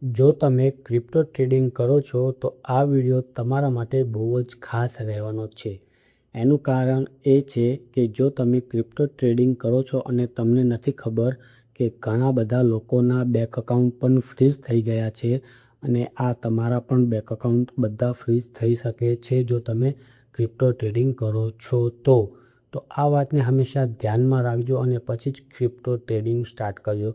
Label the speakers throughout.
Speaker 1: જો તમે crypto trading કરો છો તો આ વિડીયો તમારા માટે બહુ જ ખાસ રહેવાનો છે. એનું કારણ એ છે કે જો તમે ક્રિપ્ટો ટ્રેડિંગ કરો છો અને તમને નથી ખબર કે ઘણા બધા લોકોના બેંક એકાઉન્ટ પણ ફ્રીઝ થઈ ગયા છે અને આ તમારા પણ બેંક એકાઉન્ટ બધા ફ્રીઝ થઈ શકે છે જો તમે ક્રિપ્ટો ટ્રેડિંગ કરો છો તો આ વાતને હંમેશા ધ્યાનમાં રાખજો અને પછી જ ક્રિપ્ટો ટ્રેડિંગ સ્ટાર્ટ કરજો.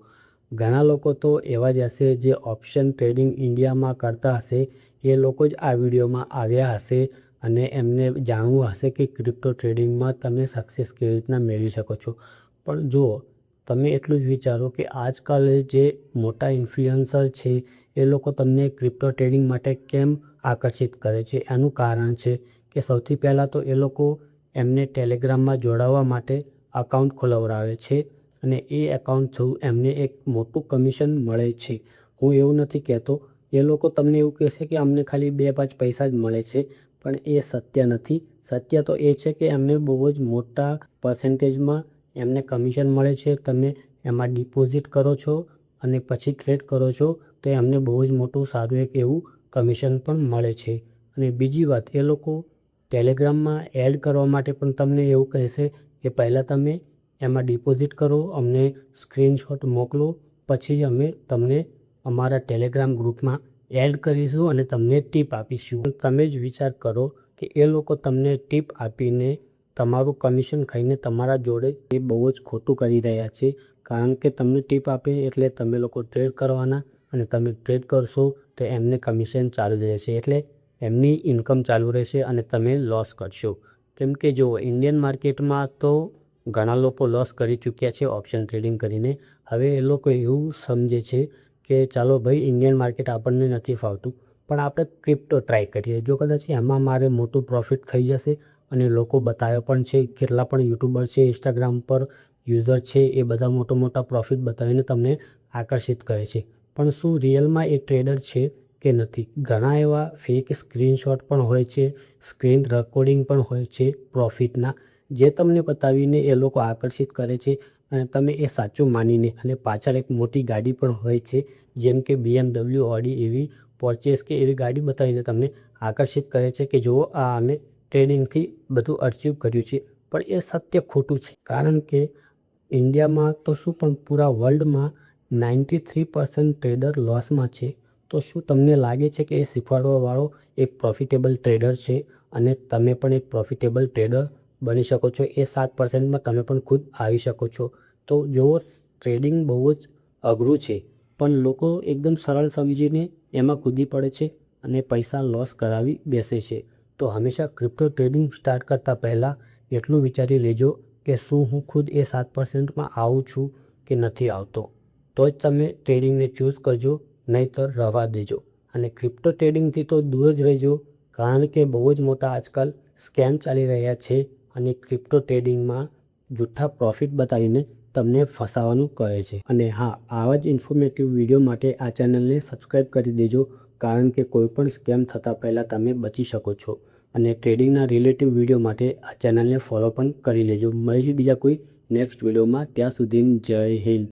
Speaker 1: ઘણા લોકો તો એવા જ હશે જે ઓપ્શન ટ્રેડિંગ ઇન્ડિયામાં કરતા હશે, એ લોકો જ આ વિડીયોમાં આવ્યા હશે અને એમને જાણવું હશે કે ક્રિપ્ટો ટ્રેડિંગમાં તમે સક્સેસ કેવી રીતના મેળવી શકો છો. પણ જુઓ, તમે એટલું જ વિચારો કે આજકાલ જે મોટા ઇન્ફ્લુએન્સર છે એ લોકો તમને ક્રિપ્ટો ટ્રેડિંગ માટે કેમ આકર્ષિત કરે છે. એનું કારણ છે કે સૌથી પહેલાં તો એ લોકો એમને ટેલિગ્રામમાં જોડાવા માટે અકાઉન્ટ ખોલાવડાવે છે અને એ એકાઉન્ટ થ્રુ એમને એક મોટું કમિશન મળે છે. હું એવું નથી કહેતો, એ લોકો તમને એવું કહેશે કે અમને ખાલી 2-5 પૈસા જ મળે છે, પણ એ સત્ય નથી. સત્ય તો એ છે કે એમને બહુ જ મોટા પર્સન્ટેજમાં એમને કમિશન મળે છે. તમે એમાં ડિપોઝિટ કરો છો અને પછી ટ્રેડ કરો છો તો એમને બહુ જ મોટું સારું એક એવું કમિશન પણ મળે છે. અને બીજી વાત, એ લોકો ટેલિગ્રામમાં એડ કરવા માટે પણ તમને એવું કહેશે કે પહેલાં તમે એમાં ડિપોઝિટ કરો, અમને સ્ક્રીનશોટ મોકલો, પછી અમે તમને અમારા ટેલિગ્રામ ગ્રુપમાં એડ કરીશું અને તમને ટીપ આપીશું. તમે જ વિચાર કરો કે એ લોકો તમને ટીપ આપીને તમારું કમિશન ખાઈને તમારા જોડે એ બહુ જ ખોટું કરી રહ્યા છે. કારણ કે તમને ટીપ આપે એટલે તમે લોકો ટ્રેડ કરવાના અને તમે ટ્રેડ કરશો તો એમને કમિશન ચાલુ રહેશે, એટલે એમની ઇન્કમ ચાલુ રહેશે અને તમે લોસ કરશો. કેમ કે જુઓ, ઇન્ડિયન માર્કેટમાં તો ઘણા લોકો લોસ કરી ચૂક્યા છે ઓપ્શન ટ્રેડિંગ કરીને. હવે એ લોકો એવું સમજે છે કે ચાલો ભાઈ, ઇન્ડિયન માર્કેટ આપણને નથી ફાવતું, પણ આપણે ક્રિપ્ટો ટ્રાય કરીએ. જો કદાચ એમાં મારે મોટું પ્રોફિટ થઈ જશે અને લોકો બતાવે પણ છે, કેટલા પણ યુટ્યુબર છે, ઇન્સ્ટાગ્રામ પર યુઝર છે, એ બધા મોટા પ્રોફિટ બતાવીને તમને આકર્ષિત કરે છે. પણ શું રિયલમાં એ ટ્રેડર છે કે નથી? ઘણા એવા ફેક સ્ક્રીનશોટ પણ હોય છે, સ્ક્રીન રેકોર્ડિંગ પણ હોય છે પ્રોફિટના, જે તમને બતાવીને એ લોકો આકર્ષિત કરે છે અને તમે એ સાચું માનીને, અને પાછળ એક મોટી ગાડી પણ હોય છે જેમ કે BMW, ઓડી એવી પોર્ચેસ કે એવી ગાડી બતાવીને તમને આકર્ષિત કરે છે કે જુઓ આ અમે ટ્રેડિંગથી બધું અચીવ કર્યું છે. પણ એ સત્ય ખોટું છે, કારણ કે ઇન્ડિયામાં તો શું પણ પૂરા વર્લ્ડમાં 93% ટ્રેડર લોસમાં છે. તો શું તમને લાગે છે કે એ શીખવાડવાવાળો એક પ્રોફિટેબલ ટ્રેડર છે અને તમે પણ એક પ્રોફિટેબલ ટ્રેડર બની શકો છો? એ 7%માં તમે પણ ખુદ આવી શકો છો. તો જુઓ, ટ્રેડિંગ બહુ જ અઘરું છે, પણ લોકો એકદમ સરળ સમજીને એમાં કૂદી પડે છે અને પૈસા લોસ કરાવી બેસે છે. તો હંમેશા ક્રિપ્ટો ટ્રેડિંગ સ્ટાર્ટ કરતાં પહેલાં એટલું વિચારી લેજો કે શું હું ખુદ એ 7%માં આવું છું કે નથી આવતો. તો જ તમે ટ્રેડિંગને ચૂઝ કરજો, નહીંતર રહેવા દેજો. અને ક્રિપ્ટો ટ્રેડિંગથી તો દૂર જ રહેજો, કારણ કે બહુ જ મોટા આજકાલ સ્કેમ ચાલી રહ્યા છે અને ક્રિપ્ટો ટ્રેડિંગમાં જૂઠા પ્રોફિટ બતાવીને તમને ફસાવાનું કહે છે. અને હા, આવા જ ઇન્ફોર્મેટિવ વિડીયો માટે આ ચેનલને સબસ્ક્રાઈબ કરી દેજો, કારણ કે કોઈ પણ સ્કેમ થતાં પહેલાં તમે બચી શકો છો. અને ટ્રેડિંગના રિલેટિવ વિડીયો માટે આ ચેનલને ફોલો પણ કરી લેજો. મળીશું બીજા કોઈ નેક્સ્ટ વિડીયોમાં. ત્યાં સુધી જય હિન્દ.